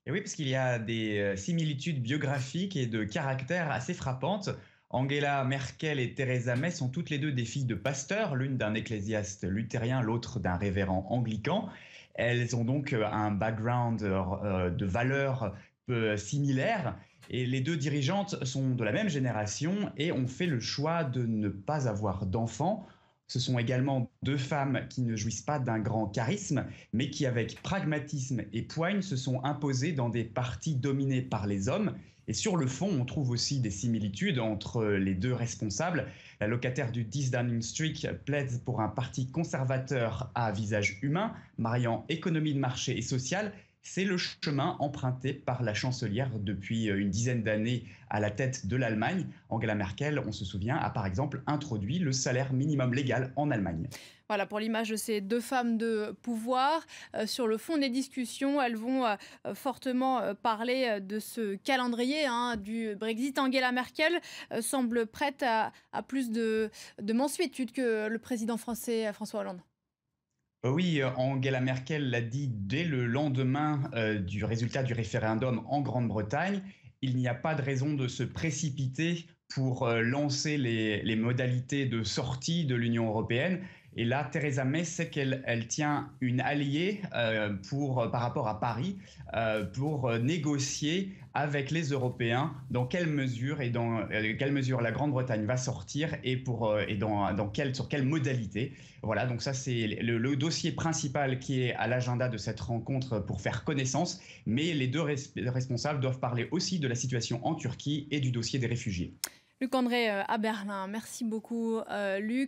Et oui, parce qu'il y a des similitudes biographiques et de caractère assez frappantes. Angela Merkel et Theresa May sont toutes les deux des filles de pasteurs, l'une d'un ecclésiaste luthérien, l'autre d'un révérend anglican. Elles ont donc un background de valeurs similaires. Et les deux dirigeantes sont de la même génération et ont fait le choix de ne pas avoir d'enfants. Ce sont également deux femmes qui ne jouissent pas d'un grand charisme, mais qui, avec pragmatisme et poigne, se sont imposées dans des partis dominés par les hommes. Et sur le fond, on trouve aussi des similitudes entre les deux responsables. La locataire du 10 Downing Street plaide pour un parti conservateur à visage humain, mariant économie de marché et sociale. C'est le chemin emprunté par la chancelière depuis une dizaine d'années à la tête de l'Allemagne. Angela Merkel, on se souvient, a par exemple introduit le salaire minimum légal en Allemagne. Voilà pour l'image de ces deux femmes de pouvoir. Sur le fond des discussions, elles vont fortement parler de ce calendrier du Brexit. Angela Merkel semble prête à plus de mansuétude que le président français François Hollande. Oui, Angela Merkel l'a dit dès le lendemain du résultat du référendum en Grande-Bretagne. Il n'y a pas de raison de se précipiter pour lancer les modalités de sortie de l'Union européenne. Et là, Theresa May sait qu'elle tient une alliée par rapport à Paris pour négocier avec les Européens dans quelle mesure et dans quelle mesure la Grande-Bretagne va sortir sur quelle modalité. Voilà, donc ça c'est le dossier principal qui est à l'agenda de cette rencontre pour faire connaissance, mais les deux responsables doivent parler aussi de la situation en Turquie et du dossier des réfugiés. Luc André à Berlin. Merci beaucoup, Luc.